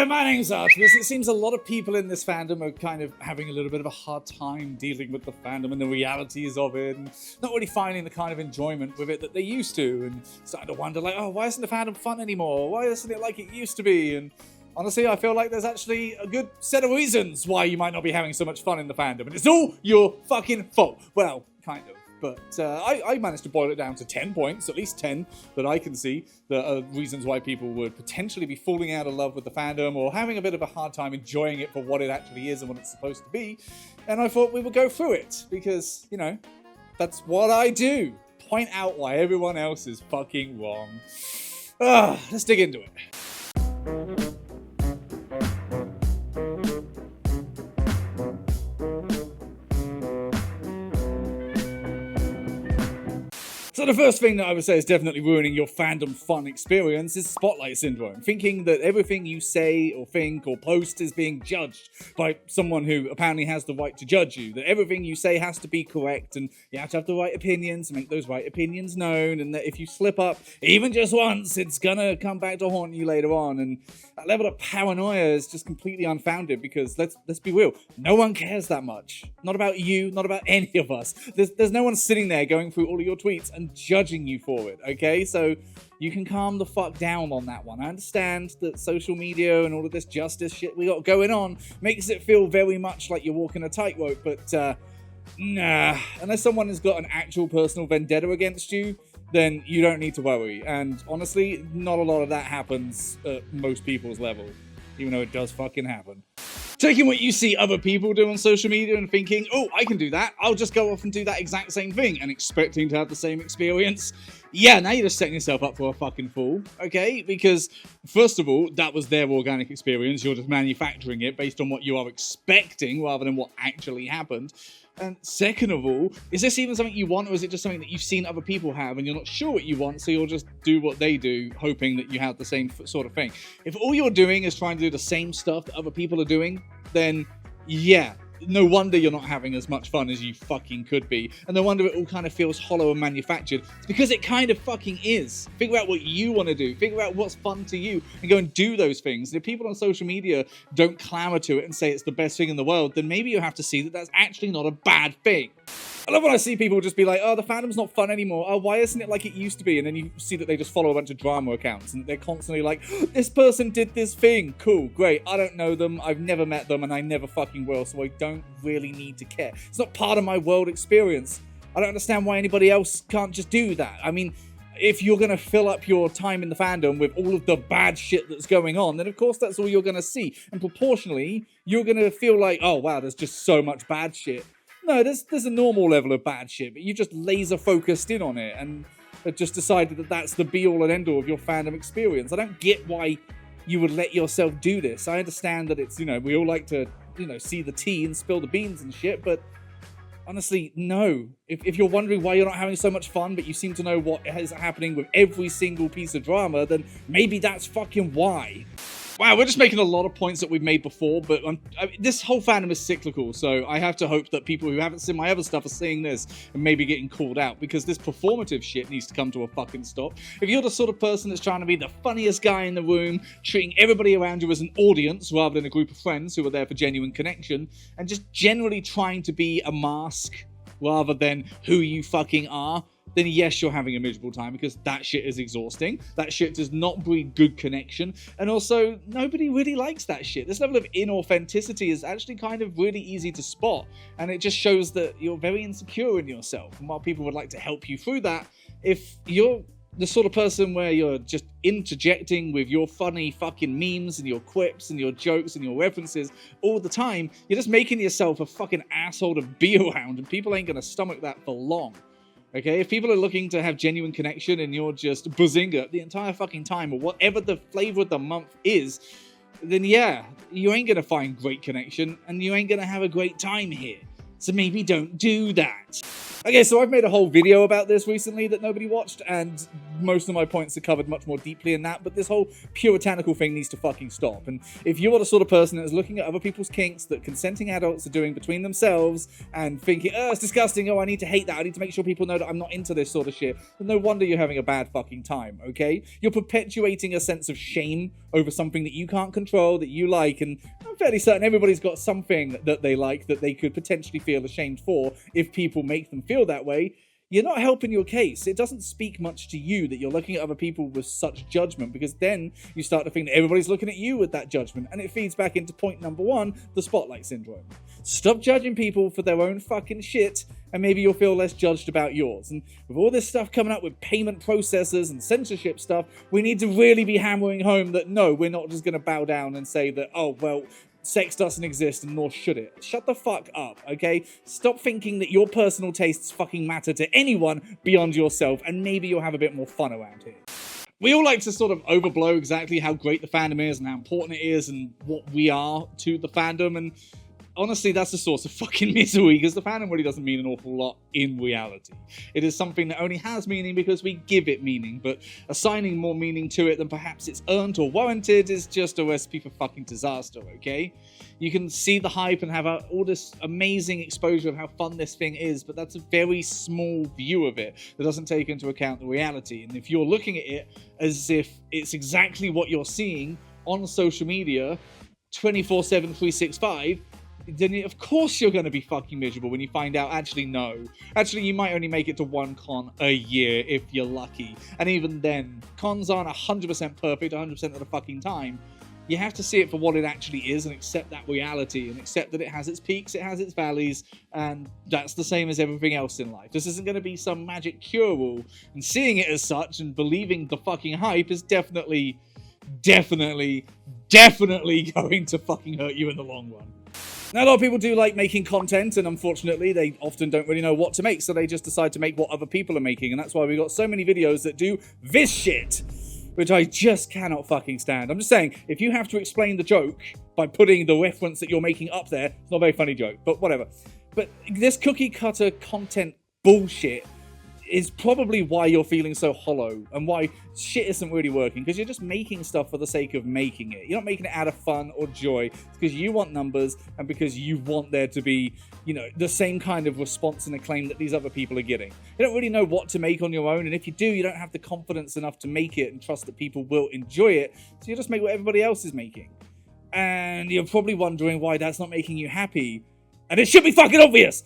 Hello, my name's Artemis. It seems a lot of people in this fandom are kind of having a little bit of a hard time dealing with the fandom and the realities of it, and not really finding the kind of enjoyment with it that they used to, and starting to wonder, like, oh, why isn't the fandom fun anymore? Why isn't it like it used to be? And honestly, I feel like there's actually a good set of reasons why you might not be having so much fun in the fandom, and it's all your fucking fault. Well, kind of. But I managed to boil it down to 10 points, at least 10, that I can see, that are reasons why people would potentially be falling out of love with the fandom or having a bit of a hard time enjoying it for what it actually is and what it's supposed to be. And I thought we would go through it, because, you know, that's what I do. Point out why everyone else is fucking wrong. Let's dig into it. So the first thing that I would say is definitely ruining your fandom fun experience is spotlight syndrome. Thinking that everything you say or think or post is being judged by someone who apparently has the right to judge you. That everything you say has to be correct and you have to have the right opinions and make those right opinions known. And that if you slip up even just once, it's gonna come back to haunt you later on. And that level of paranoia is just completely unfounded, because let's be real, no one cares that much. Not about you, not about any of us. There's no one sitting there going through all of your tweets and judging you for it, okay? So you can calm the fuck down on that one. I understand that social media and all of this justice shit we got going on makes it feel very much like you're walking a tightrope, but nah. Unless someone has got an actual personal vendetta against you, then you don't need to worry. And honestly, not a lot of that happens at most people's level, even though it does fucking happen. Taking what you see other people do on social media and thinking, oh, I can do that, I'll just go off and do that exact same thing, and expecting to have the same experience. Yeah, now you're just setting yourself up for a fucking fool, okay? Because, first of all, that was their organic experience. You're just manufacturing it based on what you are expecting rather than what actually happened. And second of all, is this even something you want, or is it just something that you've seen other people have and you're not sure what you want, so you'll just do what they do, hoping that you have the same sort of thing? If all you're doing is trying to do the same stuff that other people are doing, then yeah, no wonder you're not having as much fun as you fucking could be. And no wonder it all kind of feels hollow and manufactured. It's because it kind of fucking is. Figure out what you want to do. Figure out what's fun to you and go and do those things. And if people on social media don't clamor to it and say it's the best thing in the world, then maybe you have to see that that's actually not a bad thing. I love when I see people just be like, oh, the fandom's not fun anymore. Oh, why isn't it like it used to be? And then you see that they just follow a bunch of drama accounts and they're constantly like, oh, this person did this thing. Cool, great. I don't know them. I've never met them and I never fucking will. So I don't really need to care. It's not part of my world experience. I don't understand why anybody else can't just do that. I mean, if you're going to fill up your time in the fandom with all of the bad shit that's going on, then of course that's all you're going to see. And proportionally, you're going to feel like, oh, wow, there's just so much bad shit. No, there's a normal level of bad shit, but you just laser focused in on it and just decided that that's the be-all and end-all of your fandom experience. I don't get why you would let yourself do this. I understand that it's, you know, we all like to, you know, see the tea and spill the beans and shit, but honestly, no. If you're wondering why you're not having so much fun, but you seem to know what is happening with every single piece of drama, then maybe that's fucking why. Wow, we're just making a lot of points that we've made before, but this whole fandom is cyclical, so I have to hope that people who haven't seen my other stuff are seeing this and maybe getting called out, because this performative shit needs to come to a fucking stop. If you're the sort of person that's trying to be the funniest guy in the room, treating everybody around you as an audience rather than a group of friends who are there for genuine connection, and just generally trying to be a mask rather than who you fucking are, then yes, you're having a miserable time, because that shit is exhausting. That shit does not breed good connection. And also, nobody really likes that shit. This level of inauthenticity is actually kind of really easy to spot. And it just shows that you're very insecure in yourself. And while people would like to help you through that, if you're the sort of person where you're just interjecting with your funny fucking memes and your quips and your jokes and your references all the time, you're just making yourself a fucking asshole to be around, and people ain't gonna stomach that for long. Okay, if people are looking to have genuine connection and you're just bazinga the entire fucking time, or whatever the flavor of the month is, then yeah, you ain't gonna find great connection and you ain't gonna have a great time here. So maybe don't do that. Okay, so I've made a whole video about this recently that nobody watched, and most of my points are covered much more deeply in that, but this whole puritanical thing needs to fucking stop. And if you are the sort of person that is looking at other people's kinks that consenting adults are doing between themselves and thinking, oh, it's disgusting, oh, I need to hate that, I need to make sure people know that I'm not into this sort of shit, then no wonder you're having a bad fucking time, okay? You're perpetuating a sense of shame over something that you can't control, that you like, and I'm fairly certain everybody's got something that they like that they could potentially feel ashamed for if people make them feel that way. You're not helping your case. It doesn't speak much to you that you're looking at other people with such judgment, because then you start to think that everybody's looking at you with that judgment, and it feeds back into point number one, the spotlight syndrome. Stop judging people for their own fucking shit, and maybe you'll feel less judged about yours. And with all this stuff coming up with payment processors and censorship stuff, we need to really be hammering home that no, we're not just going to bow down and say that, oh, well, sex doesn't exist and nor should it. Shut the fuck up, okay? Stop thinking that your personal tastes fucking matter to anyone beyond yourself, and maybe you'll have a bit more fun around here. We all like to sort of overblow exactly how great the fandom is and how important it is and what we are to the fandom, and honestly, that's a source of fucking misery, because the fandom really doesn't mean an awful lot in reality. It is something that only has meaning because we give it meaning, but assigning more meaning to it than perhaps it's earned or warranted is just a recipe for fucking disaster, okay? You can see the hype and have all this amazing exposure of how fun this thing is, but that's a very small view of it that doesn't take into account the reality. And if you're looking at it as if it's exactly what you're seeing on social media 24/7, 365, then of course you're going to be fucking miserable when you find out, actually, no. Actually, you might only make it to one con a year if you're lucky. And even then, cons aren't 100% perfect 100% of the fucking time. You have to see it for what it actually is and accept that reality and accept that it has its peaks, it has its valleys, and that's the same as everything else in life. This isn't going to be some magic cure-all, and seeing it as such and believing the fucking hype is definitely going to fucking hurt you in the long run. Now, a lot of people do like making content, and unfortunately, they often don't really know what to make, so they just decide to make what other people are making, and that's why we've got so many videos that do this shit, which I just cannot fucking stand. I'm just saying, if you have to explain the joke by putting the reference that you're making up there, it's not a very funny joke, but whatever. But this cookie-cutter content bullshit is probably why you're feeling so hollow and why shit isn't really working, because you're just making stuff for the sake of making it. You're not making it out of fun or joy. It's because you want numbers and because you want there to be, you know, the same kind of response and acclaim that these other people are getting. You don't really know what to make on your own, and if you do, you don't have the confidence enough to make it and trust that people will enjoy it, so you just make what everybody else is making. And you're probably wondering why that's not making you happy, and it should be fucking obvious!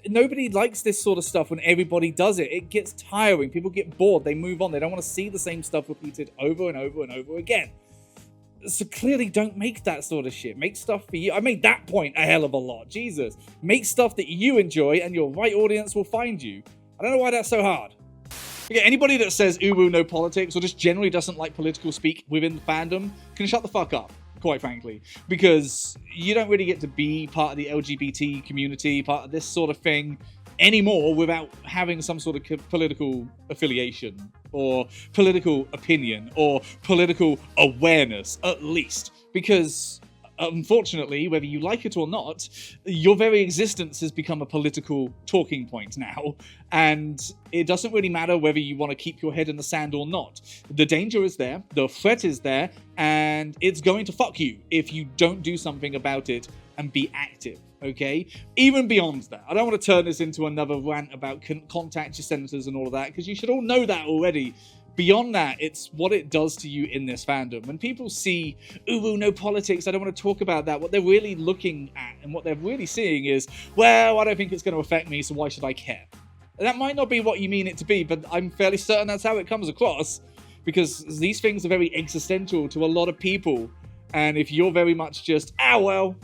Nobody likes this sort of stuff when everybody does it. It gets tiring. People get bored. They move on. They don't want to see the same stuff repeated over and over and over again. So clearly don't make that sort of shit. Make stuff for you. I made that point a hell of a lot. Jesus. Make stuff that you enjoy and your right audience will find you. I don't know why that's so hard. Okay, anybody that says uwu no politics or just generally doesn't like political speak within the fandom can shut the fuck up, quite frankly, because you don't really get to be part of the LGBT community, part of this sort of thing anymore without having some sort of political affiliation or political opinion or political awareness, at least, because unfortunately, whether you like it or not, your very existence has become a political talking point now, and it doesn't really matter whether you want to keep your head in the sand or not. The danger is there, the threat is there, and it's going to fuck you if you don't do something about it and be active, okay? Even beyond that. I don't want to turn this into another rant about contact your senators and all of that, because you should all know that already. Beyond that, it's what it does to you in this fandom. When people see, ooh, no politics, I don't want to talk about that, what they're really looking at and what they're really seeing is, well, I don't think it's going to affect me, so why should I care? And that might not be what you mean it to be, but I'm fairly certain that's how it comes across, because these things are very existential to a lot of people. And if you're very much just, well,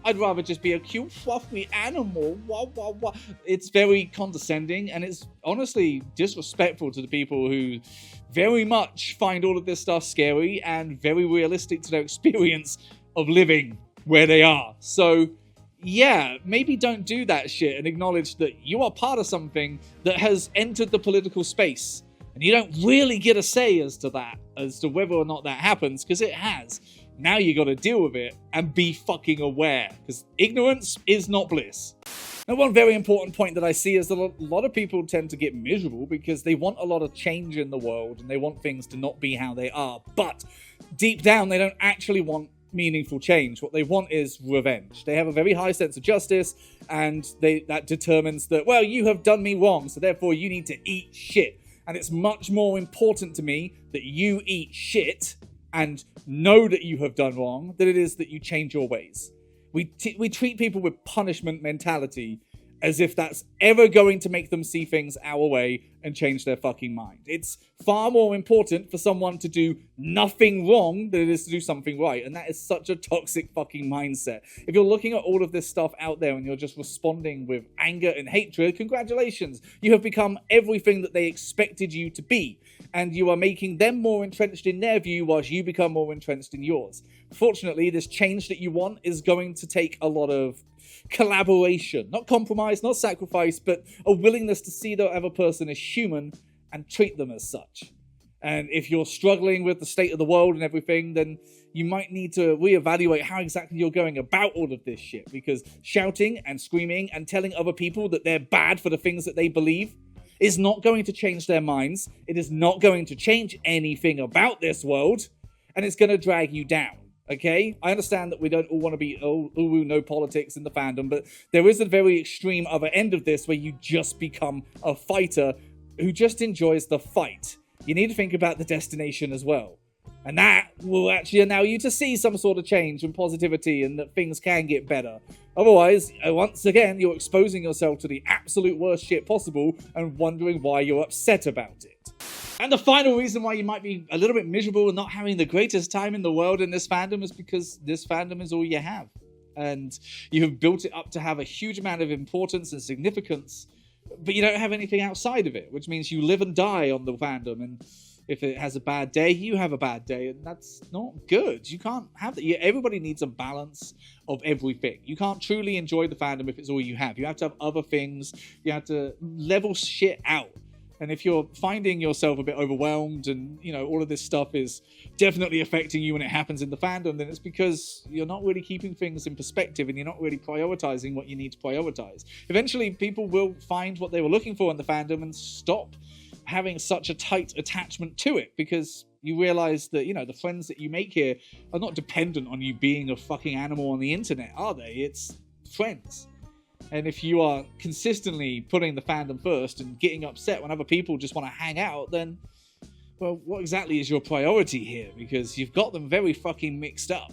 I'd rather just be a cute, fluffy animal. Wah, wah, wah. It's very condescending, and it's honestly disrespectful to the people who very much find all of this stuff scary and very realistic to their experience of living where they are. So, yeah, maybe don't do that shit and acknowledge that you are part of something that has entered the political space. And you don't really get a say as to that, as to whether or not that happens, because it has. Now you got to deal with it and be fucking aware, because ignorance is not bliss. Now, one very important point that I see is that a lot of people tend to get miserable because they want a lot of change in the world and they want things to not be how they are. But deep down, they don't actually want meaningful change. What they want is revenge. They have a very high sense of justice, and that determines that, well, you have done me wrong, so therefore you need to eat shit. And it's much more important to me that you eat shit and know that you have done wrong than it is that you change your ways. We treat people with punishment mentality as if that's ever going to make them see things our way and change their fucking mind. It's far more important for someone to do nothing wrong than it is to do something right. And that is such a toxic fucking mindset. If you're looking at all of this stuff out there and you're just responding with anger and hatred, congratulations. You have become everything that they expected you to be. And you are making them more entrenched in their view whilst you become more entrenched in yours. Fortunately, this change that you want is going to take a lot of collaboration. Not compromise, not sacrifice, but a willingness to see the other person as human and treat them as such. And if you're struggling with the state of the world and everything, then you might need to reevaluate how exactly you're going about all of this shit. Because shouting and screaming and telling other people that they're bad for the things that they believe is not going to change their minds. It is not going to change anything about this world. And it's going to drag you down. Okay? I understand that we don't all want to be no politics in the fandom, but there is a very extreme other end of this where you just become a fighter who just enjoys the fight. You need to think about the destination as well. And that will actually allow you to see some sort of change and positivity and that things can get better. Otherwise, once again, you're exposing yourself to the absolute worst shit possible and wondering why you're upset about it. And the final reason why you might be a little bit miserable and not having the greatest time in the world in this fandom is because this fandom is all you have. And you have built it up to have a huge amount of importance and significance, but you don't have anything outside of it, which means you live and die on the fandom. And if it has a bad day, you have a bad day, and that's not good. You can't have that. Everybody needs a balance of everything. You can't truly enjoy the fandom if it's all you have. You have to have other things. You have to level shit out. And if you're finding yourself a bit overwhelmed and, you know, all of this stuff is definitely affecting you when it happens in the fandom, then it's because you're not really keeping things in perspective and you're not really prioritizing what you need to prioritize. Eventually, people will find what they were looking for in the fandom and stop having such a tight attachment to it because you realize that, you know, the friends that you make here are not dependent on you being a fucking animal on the internet, are they? It's friends. And if you are consistently putting the fandom first and getting upset when other people just want to hang out, then, well, what exactly is your priority here? Because you've got them very fucking mixed up.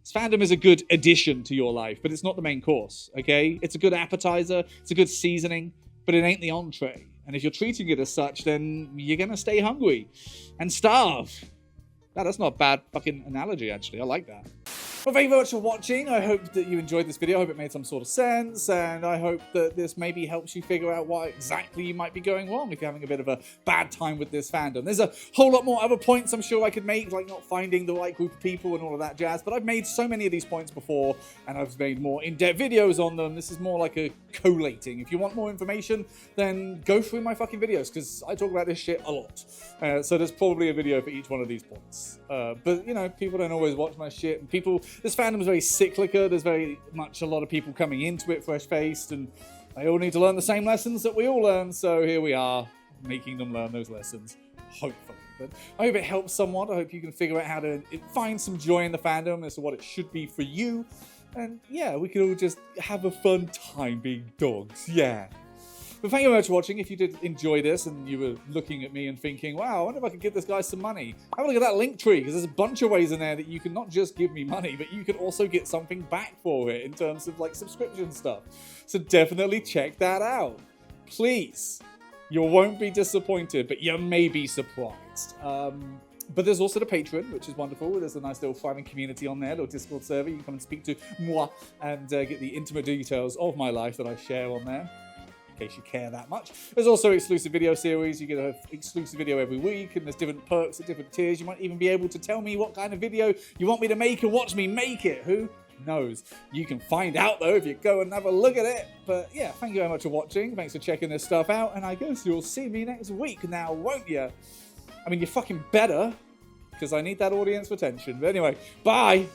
This fandom is a good addition to your life, but it's not the main course, okay? It's a good appetizer, it's a good seasoning, but it ain't the entree. And if you're treating it as such, then you're going to stay hungry and starve. That's not a bad fucking analogy, actually. I like that. Well, thank you very much for watching. I hope that you enjoyed this video. I hope it made some sort of sense, and I hope that this maybe helps you figure out what exactly you might be going wrong if you're having a bit of a bad time with this fandom. There's a whole lot more other points I'm sure I could make, like not finding the right group of people and all of that jazz, but I've made so many of these points before, and I've made more in-depth videos on them. This is more like a collating. If you want more information, then go through my fucking videos, because I talk about this shit a lot. So there's probably a video for each one of these points. But, you know, people don't always watch my shit, and this fandom is very cyclical. There's very much a lot of people coming into it fresh-faced, and they all need to learn the same lessons that we all learn, so here we are, making them learn those lessons, hopefully. But I hope it helps somewhat. I hope you can figure out how to find some joy in the fandom as to what it should be for you, and yeah, we can all just have a fun time being dogs, yeah. But thank you very much for watching. If you did enjoy this and you were looking at me and thinking, wow, I wonder if I could give this guy some money, have a look at that link tree, because there's a bunch of ways in there that you can not just give me money, but you can also get something back for it in terms of like subscription stuff. So definitely check that out. Please. You won't be disappointed, but you may be surprised. But there's also the Patreon, which is wonderful. There's a nice little thriving community on there, little Discord server. You can come and speak to moi and get the intimate details of my life that I share on there, in case you care that much. There's also exclusive video series. You get an exclusive video every week, and there's different perks at different tiers. You might even be able to tell me what kind of video you want me to make and watch me make it. Who knows? You can find out, though, if you go and have a look at it. But yeah, thank you very much for watching. Thanks for checking this stuff out, and I guess you'll see me next week now, won't you? I mean, you fucking better, because I need that audience retention. But anyway, bye!